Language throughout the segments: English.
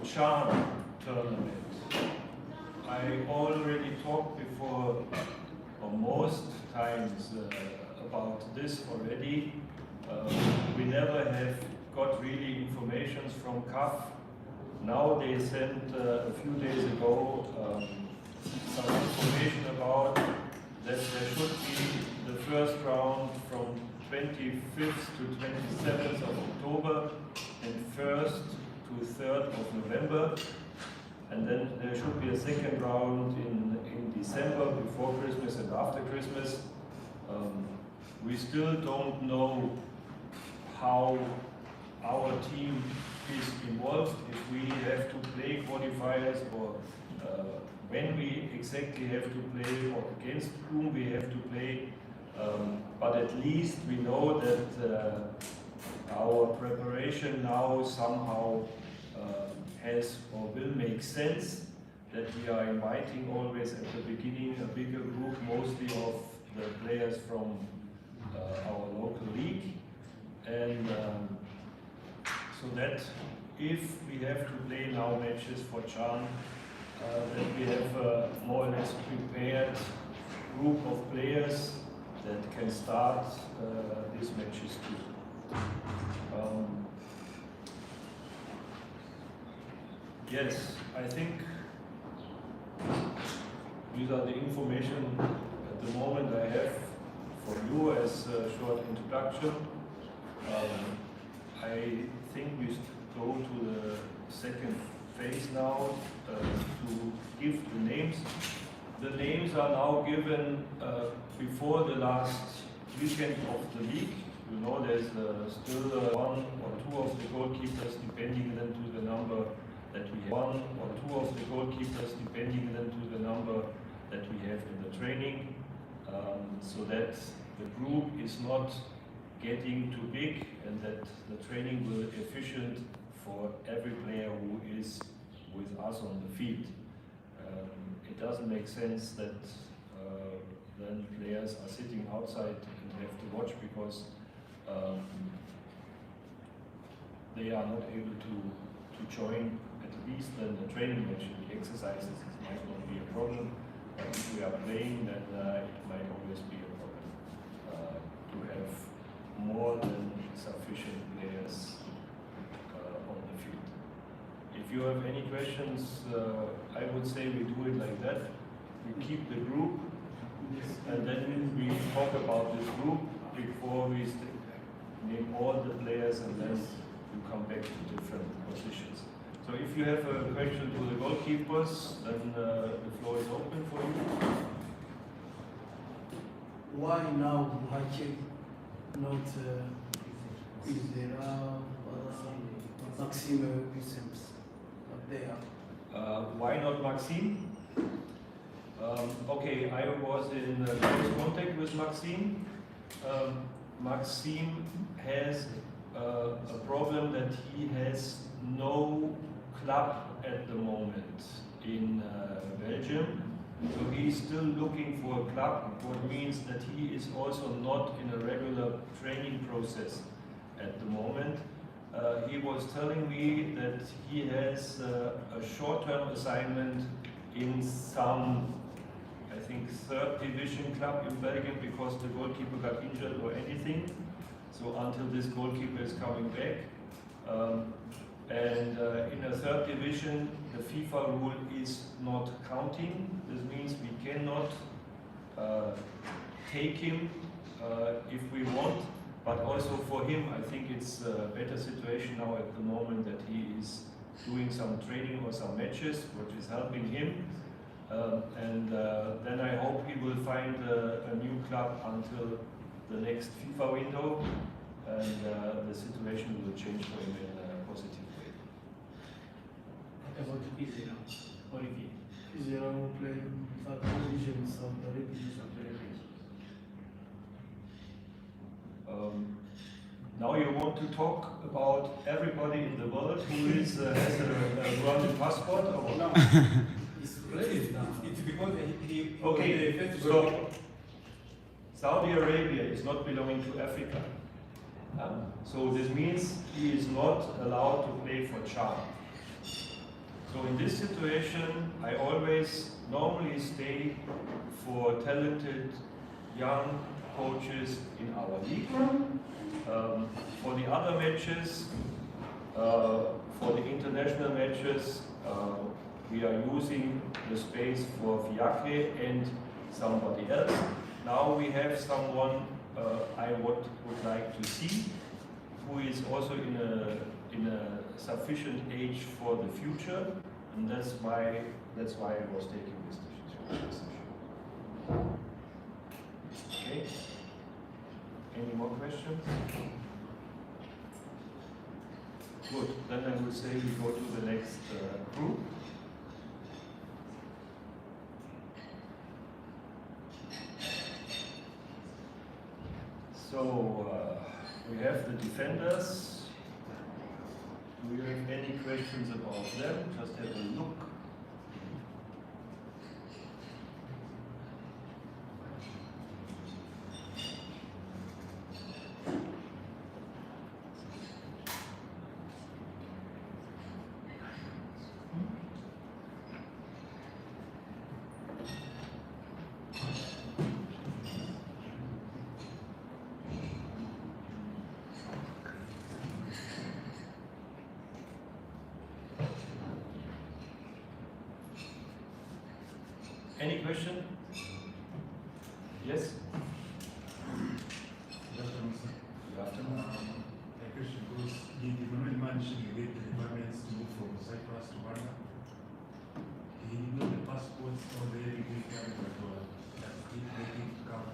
CHAN tournament. I already talked before, or most times, about this already. We never have got really information from CAF. Now they sent a few days ago some information about that there should be the first round from 25th to 27th of October and 1st to 3rd of November. And then there should be a second round in December, before Christmas and after Christmas. We still don't know how our team is involved, if we have to play qualifiers or when we exactly have to play or against whom we have to play. But at least we know that our preparation now somehow has or will make sense, that we are inviting always at the beginning a bigger group, mostly of the players from our local league. And so that if we have to play now matches for CHAN, that we have a more or less prepared group of players that can start these matches too. Yes, I think these are the information at the moment I have for you as a short introduction. I think we go to the second phase now to give the names. The names are now given before the last weekend of the league. You know, there's still one or two of the goalkeepers, depending then to the number that we have. One or two of the goalkeepers, depending then to the number that we have in the training, so that the group is not getting too big and that the training will be efficient for every player who is with us on the field. It doesn't make sense that then players are sitting outside and have to watch because they are not able to join at least then the training match. The exercises might not be a problem, but if we are playing, then it might always be a problem to have more than sufficient players on the field. If you have any questions, I would say we do it like that. We keep the group, and then we talk about this group before we name all the players, and then you come back to different positions. So if you have a question to the goalkeepers, then the floor is open for you. Why now not Maxim there? Why not Maxim? Okay, I was in close contact with Maxim. Maxim has a problem that he has no club at the moment in Belgium. So he's still looking for a club, what means that he is also not in a regular training process at the moment. He was telling me that he has a short-term assignment in some, I think, third division club in Belgium because the goalkeeper got injured or anything. So until this goalkeeper is coming back. And in a third division, the FIFA rule is not counting. This means we cannot take him if we want, but also for him, I think it's a better situation now at the moment that he is doing some training or some matches, which is helping him. Then I hope he will find a new club until the next FIFA window, and the situation will change for him in a positive way. About Ikiganiro, Olivier. Ikiganiro play third division, Saudi Arabia. Now you want to talk about everybody in the world who is has a Rwandan passport? Or No, it's played now. It's because he okay, so Saudi Arabia is not belonging to Africa. So this means he is not allowed to play for CHAN. So in this situation, I always normally stay for talented young coaches in our league. For the other matches, for the international matches, we are using the space for Fiacre and somebody else. Now we have someone I would like to see, who is also in a sufficient age for the future, and that's why I was taking this decision. Okay. Any more questions? Good. Then I will say we go to the next group. So we have the defenders. Do you have any questions about them? Just have a look. Any question? Yes? Good afternoon. A question goes, did the Manuel manage to get the requirements to move from Cyprus to Ghana? He got the passports on the Greek capital, that he making to come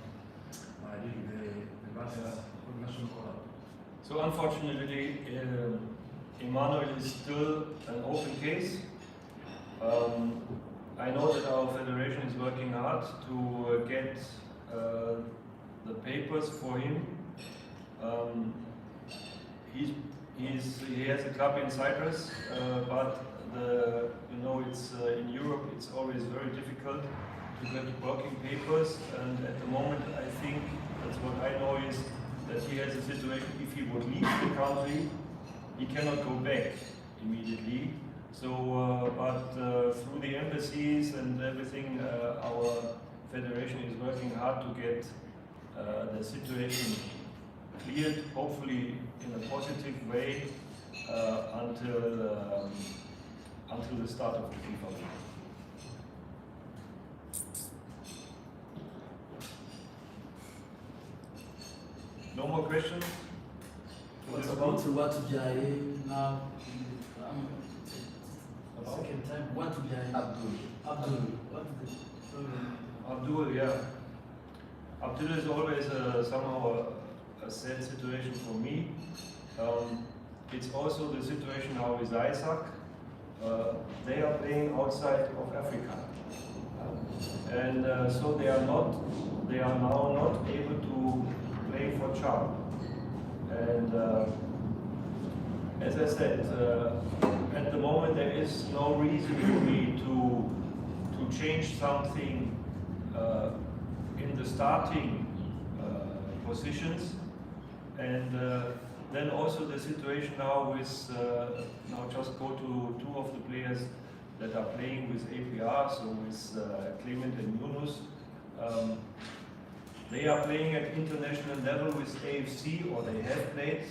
during the last national call. So unfortunately, Emmanuel is still an open case. I know that our federation is working hard to get the papers for him. He has a club in Cyprus, but it's in Europe. It's always very difficult to get working papers. And at the moment, I think that's what I know is that he has a situation. If he would leave the country, he cannot go back immediately. So, but through the embassies and everything, our federation is working hard to get the situation cleared, hopefully in a positive way, until the start of the FIFA World Cup. No more questions? What about Watujaye now? Second time, Watujaye. Abdul. What is the problem? Abdul, yeah. Abdul is always somehow a sad situation for me. It's also the situation now with Isaac. They are playing outside of Africa, and so they are now not able to play for Chad. And as I said, at the moment there is no reason for me to change something in the starting positions, and then also the situation now with now just go to two of the players that are playing with APR, so with Clement and Yunus. They are playing at international level with AFC, or they have played.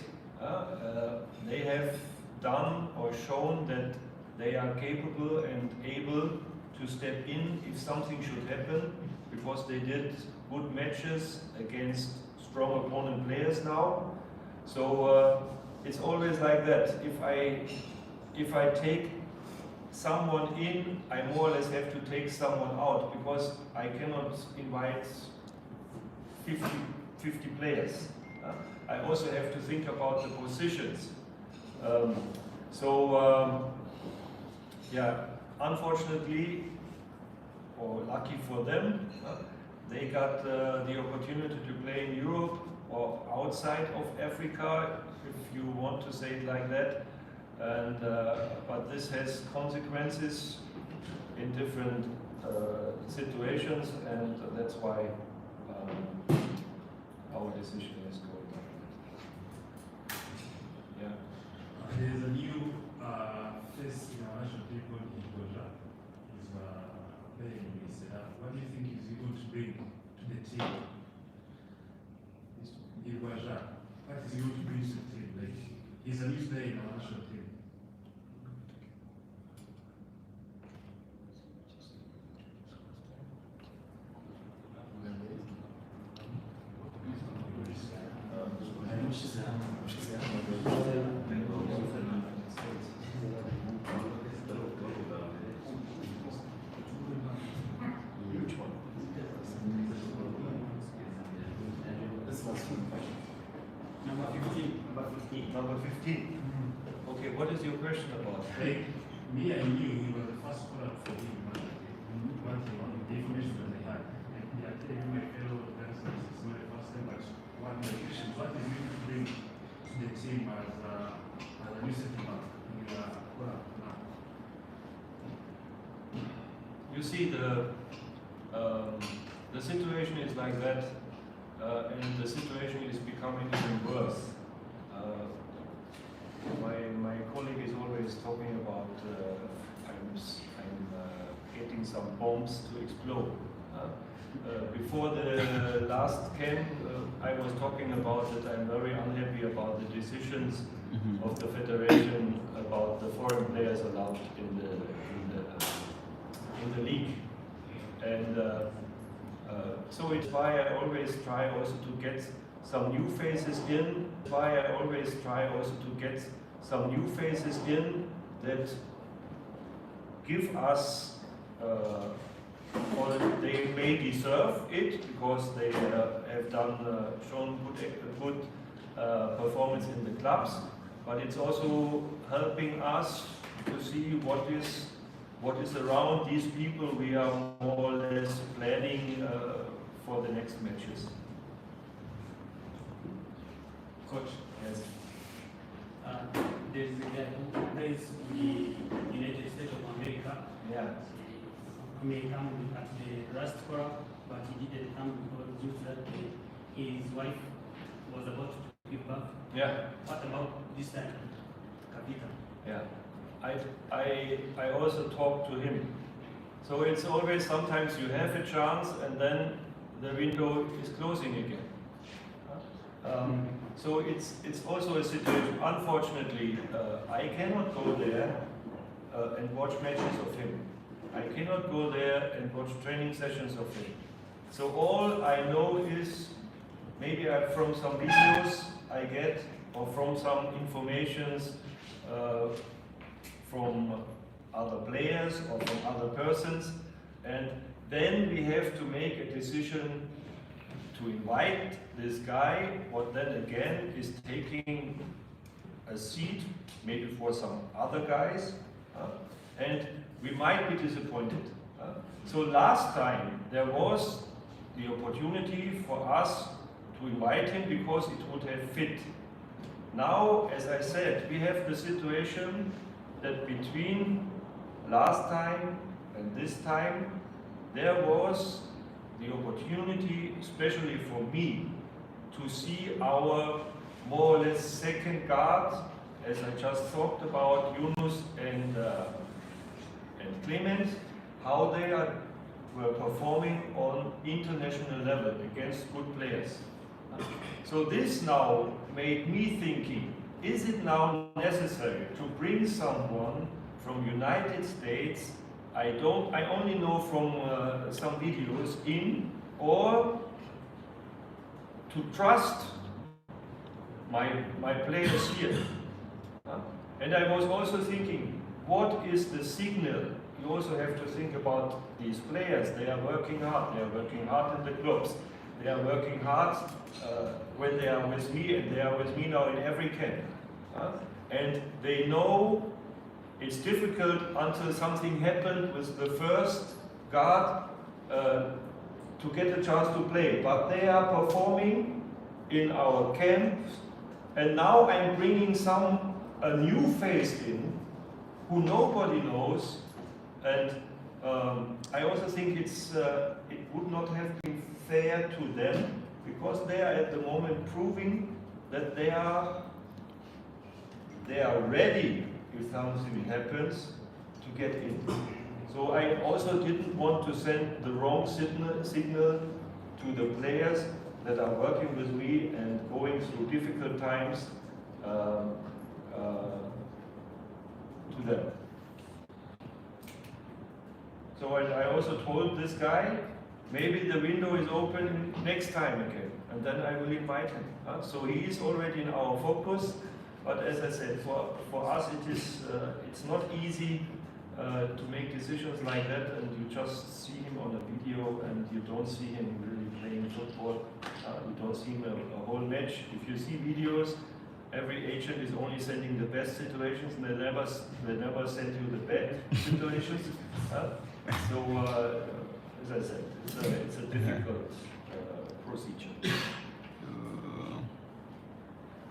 They have done or shown that they are capable and able to step in if something should happen, because they did good matches against strong opponent players now. So it's always like that. If I take someone in, I more or less have to take someone out, because I cannot invite 50 players. I also have to think about the positions. Yeah, unfortunately, or lucky for them, they got the opportunity to play in Europe or outside of Africa, if you want to say it like that. And but this has consequences in different situations, and that's why our decision is going on. Yeah. There is a new face in our national people in He's a new player in our national team. Number 15. Number 15. Okay, what is your question about? Like, me, I knew he was the first scorer for him. One thing, on the information that I had. And I tell my fellow dancers, it's not the first time, but one of the questions, what is going to bring to the team as a new center back in your scorer now? You see, the situation is like that, and the situation is becoming even worse. My colleague is always talking about I'm getting some bombs to explode. Before the last camp, I was talking about that I'm very unhappy about the decisions of the federation about the foreign players allowed in the league, and so it's why I always try also to get some new faces in. Why I always try also to get some new faces in that give us, or they may deserve it because they have done shown good performance in the clubs, but it's also helping us to see what is around these people we are more or less planning for the next matches. Coach. Yes. There's a guy who plays in the United States of America. Yeah. He may come at the last scorer, but he didn't come because due to that his wife was about to give birth. Yeah. What about this time, Kavita? Yeah. I also talked to him. So it's always sometimes you have a chance and then the window is closing again. So it's also a situation. Unfortunately, I cannot go there and watch matches of him. I cannot go there and watch training sessions of him. So all I know is maybe from some videos I get or from some informations from other players or from other persons, and then we have to make a decision to invite this guy, what then again is taking a seat maybe for some other guys, and we might be disappointed. So last time there was the opportunity for us to invite him because it would have fit. Now, as I said, we have the situation that between last time and this time there was the opportunity, especially for me, to see our more or less second guard, as I just talked about, Yunus and Clement, how they were performing on international level against good players. So this now made me thinking, is it now necessary to bring someone from United States, I only know from some videos in, or to trust my players here? And I was also thinking, what is the signal? You also have to think about these players. They are working hard. They are working hard in the clubs. They are working hard when they are with me, and they are with me now in every camp. And they know it's difficult until something happened with the first guard to get a chance to play. But they are performing in our camps, and now I'm bringing a new face in who nobody knows, and I also think it would not have been fair to them, because they are at the moment proving that they are ready if something happens to get in. So I also didn't want to send the wrong signal to the players that are working with me and going through difficult times, to them. So I also told this guy, maybe the window is open next time again, and then I will invite him. So he is already in our focus, but as I said, for us it's not easy to make decisions like that, and you just see him on a video and you don't see him really playing football. You don't see him a whole match. If you see videos, every agent is only sending the best situations, and they never send you the bad situations. So, as I said, it's a difficult procedure.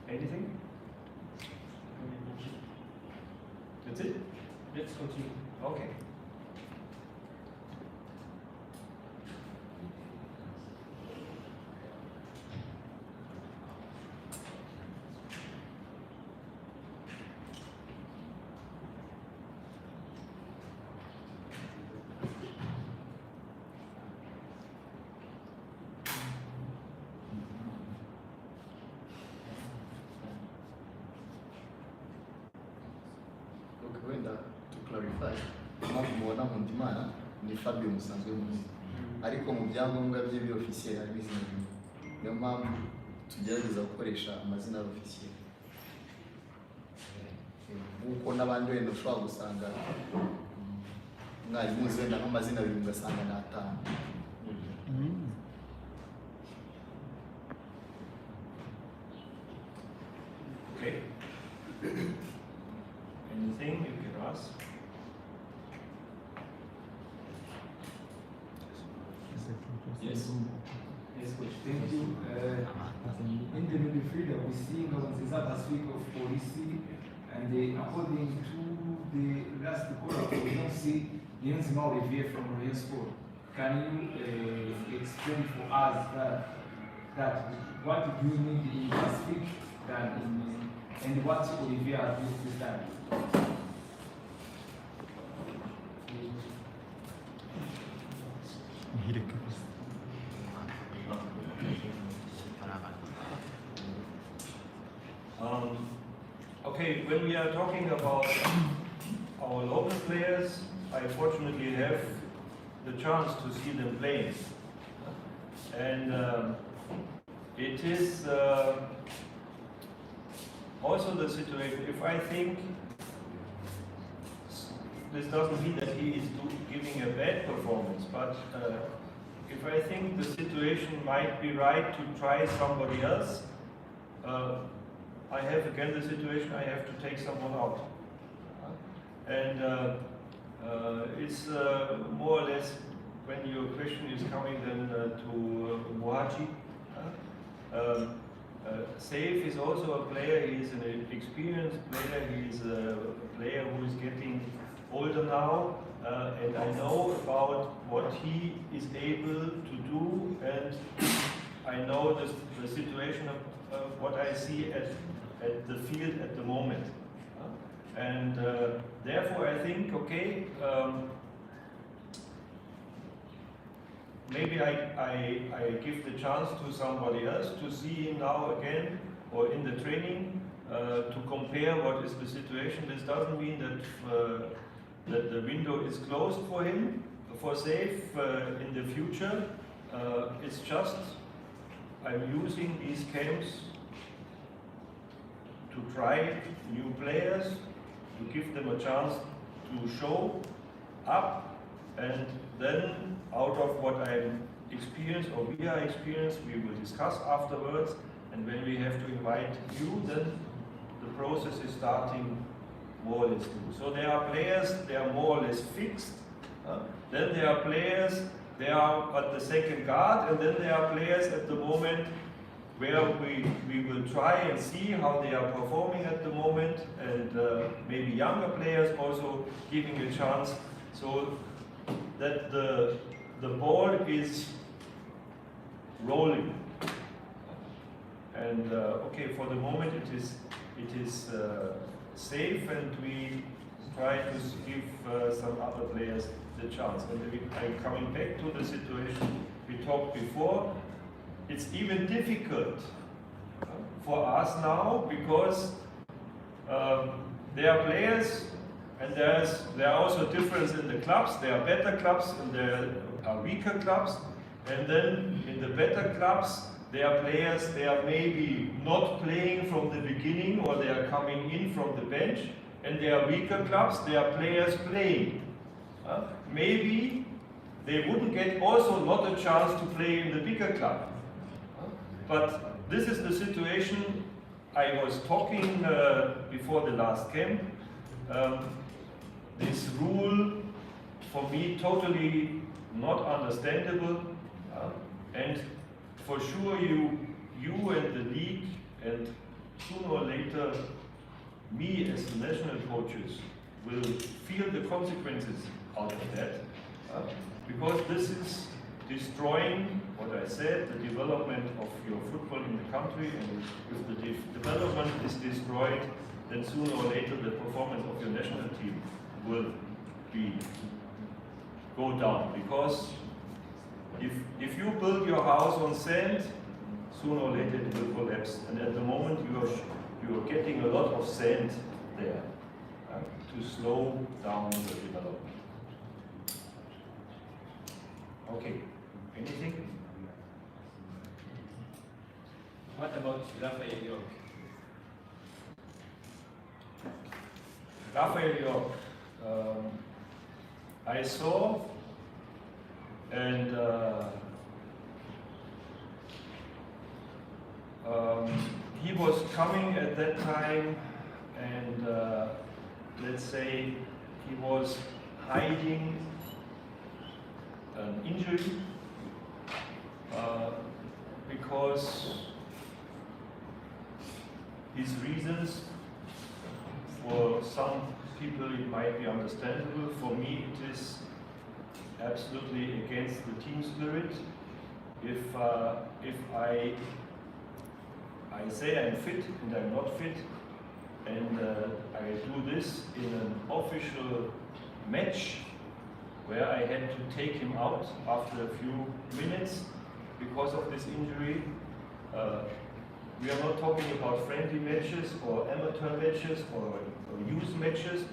Anything? That's it? Let's continue. Okay. Wenda to clarify, impamvu mubona Nkundimana ni Fabio musanzwe muzi, ariko mu byangombwa bye by'officiel ari izina rimwe. Niyo mpamvu tugerageza gukoresha amazina y'officiel. Nk'uko n'abandi wenda ushobora gusanga mwari muzi wenda nk'amazina abiri ugasanga ni atanu. Okay. Anything you can ask? Yes. Yes, coach. Thank you. In the midfield, we see Nkurunziza last week of Police, and according to the last call, we don't see Niyonzima Olivier from Royal Sport. Can you explain for us that what do you need in Pacific than in, and what Olivier has used this time? Okay, when we are talking about our local players, I fortunately have the chance to see them playing. And it is also the situation, if I think this doesn't mean that he is giving a bad performance, but if I think the situation might be right to try somebody else, I have again the situation I have to take someone out. And it's more or less when your question is coming then to Mohaji. Saif is also a player, he is an experienced player, he is a player who is getting older now, and I know about what he is able to do, and I know the situation of what I see at the field at the moment. And therefore I think, okay, maybe I give the chance to somebody else to see him now again, or in the training, to compare what is the situation. This doesn't mean that that the window is closed for him, for Saif in the future. It's just I'm using these camps to try new players, to give them a chance to show up, and then out of what I'm experienced or we are experienced, we will discuss afterwards, and when we have to invite you, then the process is starting more or less new. So there are players, they are more or less fixed, then there are players, they are at the second guard, and then there are players at the moment where we will try and see how they are performing at the moment, and maybe younger players also giving a chance, so that the ball is rolling. And okay, for the moment it is safe, and we try to give some other players the chance. And I'm coming back to the situation we talked before. It's even difficult for us now, because There are players, and there are also difference in the clubs. There are better clubs and there are weaker clubs. And then in the better clubs, there are players, they are maybe not playing from the beginning, or they are coming in from the bench. And there are weaker clubs, there are players playing. Maybe they wouldn't get also not a chance to play in the bigger club. But this is the situation I was talking before the last camp. This rule, for me, totally not understandable. And for sure you and the league, and sooner or later me as the national coaches will feel the consequences out of that. Because this is destroying, what I said, the development of your football in the country, and if the development is destroyed, then sooner or later the performance of your national team will go down. Because if you build your house on sand, sooner or later it will collapse. And at the moment you are getting a lot of sand there to slow down the development. Okay, anything? What about Raphael York? Raphael York, I saw, and he was coming at that time, and let's say he was hiding an injury because his reasons, for some people it might be understandable. For me it is absolutely against the team spirit. If I say I'm fit and I'm not fit, and I do this in an official match where I had to take him out after a few minutes because of this injury. We are not talking about friendly matches or amateur matches or youth matches.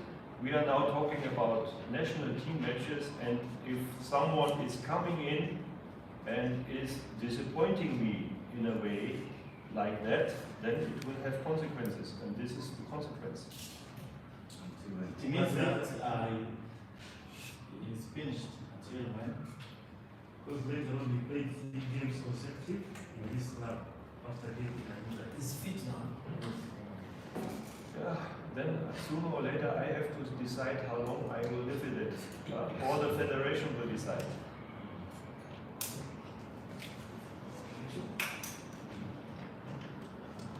We are now talking about national team matches, and if someone is coming in and is disappointing me in a way like that, then it will have consequences, and this is the consequence. It means that it's finished until when? Because later on he played 3 games consecutive in this club. After getting It's fit now. Yeah, then sooner or later I have to decide how long I will live with it, or the federation will decide.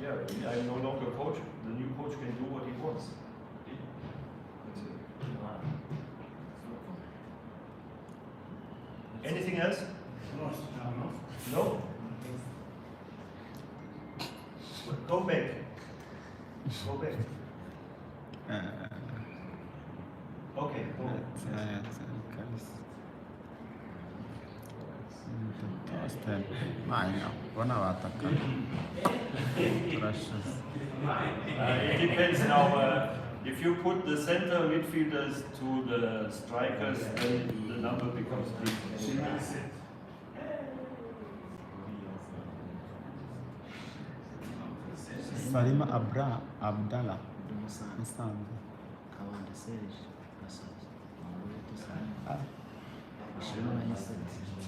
Yeah, I'm no longer coach. The new coach can do what he wants. Anything else? No? Go back. Go back. Okay, go back. Torsten, Maia, bona bataka. Precious. It depends now. If you put the center midfielders to the strikers, then the number becomes different. Salima Abdallah, Musanze.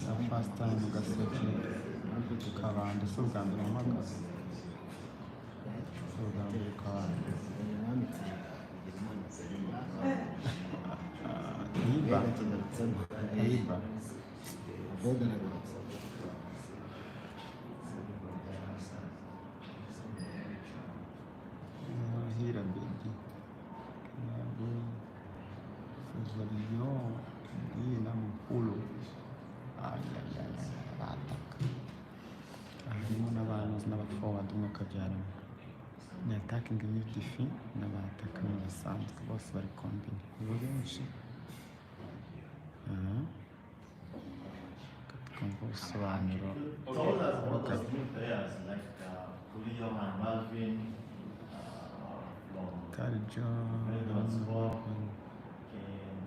The first time we got Gasoki Kabanda, so Gambia Magas. So Gambia Kabanda. Iba. Hira Bedi. Fazoliyo. Ina Mpulo. Bataka. Harimo n'abantu n'abaforward n'akabyara. Ni attacking midfield n'abataka n'abasanzwe bose bari combine. Ni benshi. Ubusobanuro. Told us about the new players like Julio and Malvin from Cardi Melbourne Sport, John,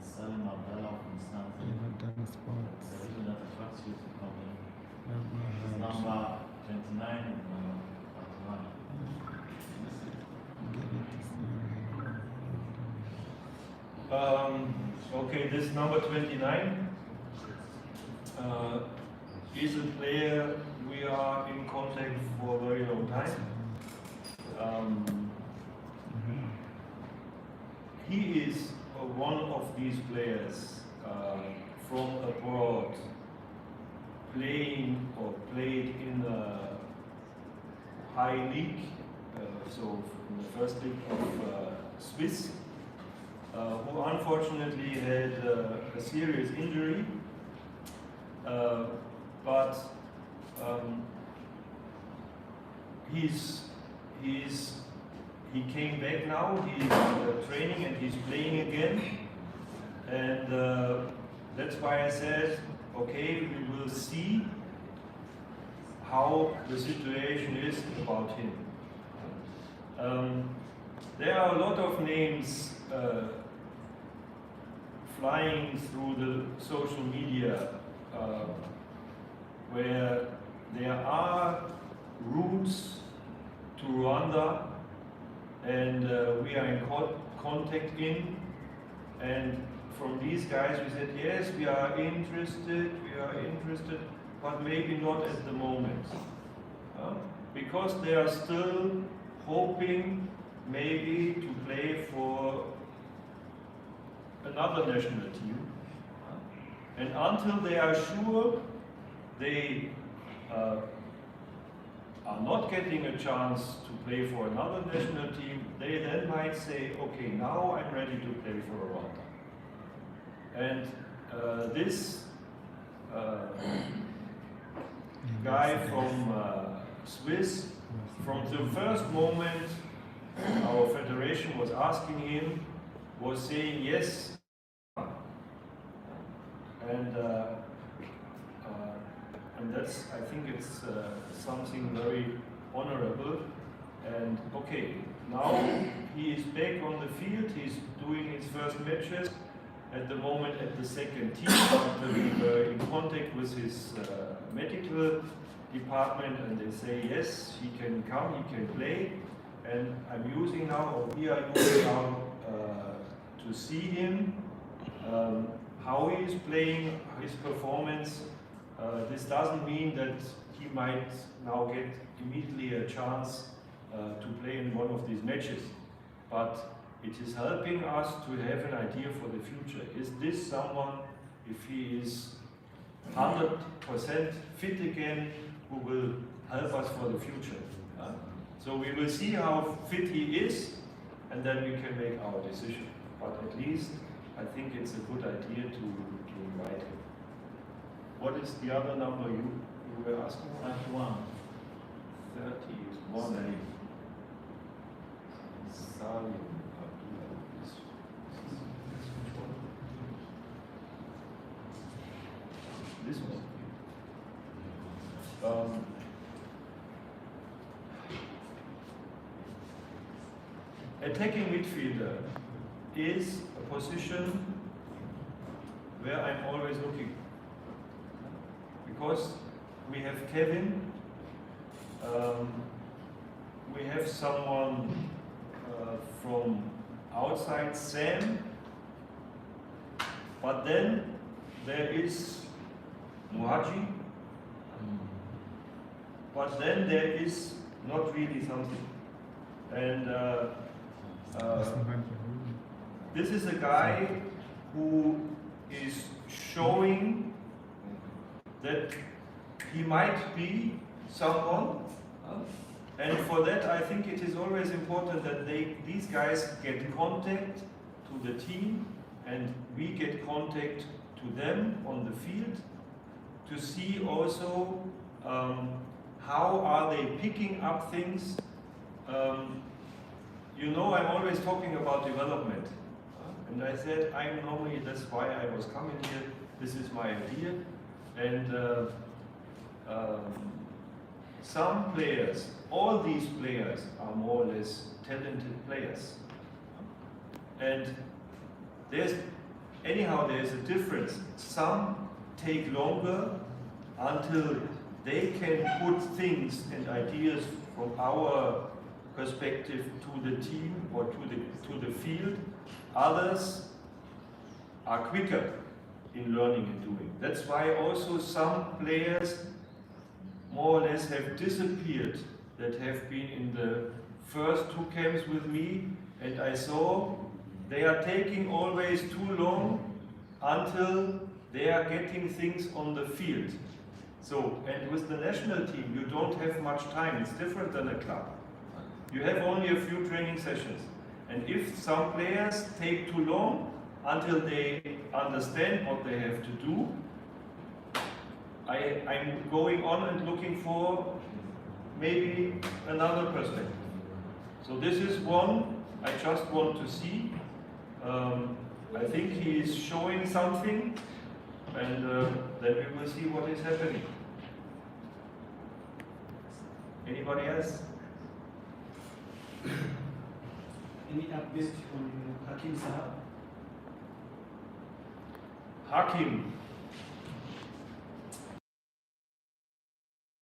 Salim Abdallah from Stanford. Everton Sports, The reason that attracts you to come in. Melbourne Hearts, Number 29 and number 31. Okay, this number 29 is a player we are in contact for a very long time. He is one of these players from abroad, playing or played in a high league, so in the first league of Swiss, who unfortunately had a serious injury, but he came back now, he's training and he's playing again, and that's why I said, okay, we will see how the situation is about him. There are a lot of names flying through the social media where there are routes to Rwanda, and we are in contact in, and from these guys we said, yes, we are interested, but maybe not at the moment. Because they are still hoping maybe to play for another national team. And until they are sure they are not getting a chance to play for another national team, they then might say, okay, now I'm ready to play for Rwanda. And this guy from Swiss, from the first moment our federation was asking him, was saying yes, and that's, I think it's something very honorable. And okay, now he is back on the field, he's doing his first matches, at the moment at the second team, after we were in contact with his medical department, and they say yes, he can come, he can play, and I'm using now, or we are using now to see him, how he is playing, his performance. This doesn't mean that he might now get immediately a chance to play in one of these matches, but it is helping us to have an idea for the future. Is this someone, if he is 100% fit again, who will help us for the future? So we will see how fit he is, and then we can make our decision. But at least I think it's a good idea to invite him. What is the other number you were asking? 31. 31. Salim. This one. Attacking midfielder is a position where I'm always looking, because we have Kevin, we have someone from outside, Sam, but then there is Muhaji, but then there is not really something. And this is a guy who is showing that he might be someone, and for that I think it is always important that these guys get contact to the team, and we get contact to them on the field, to see also how are they picking up things. You know, I'm always talking about development, and I said that's why I was coming here, this is my idea. And some players, all these players are more or less talented players, And there's a difference. Some take longer until they can put things and ideas from our perspective to the team or to the field. Others are quicker in learning and doing. That's why also some players more or less have disappeared that have been in the first 2 camps with me, and I saw they are taking always too long until they are getting things on the field. So, and with the national team, you don't have much time. It's different than a club. You have only a few training sessions. And if some players take too long until they understand what they have to do, I'm going on and looking for maybe another perspective. So this is one I just want to see. I think he is showing something, and then we will see what is happening. Anybody else? Any update on Hakim Sahab? Hakim.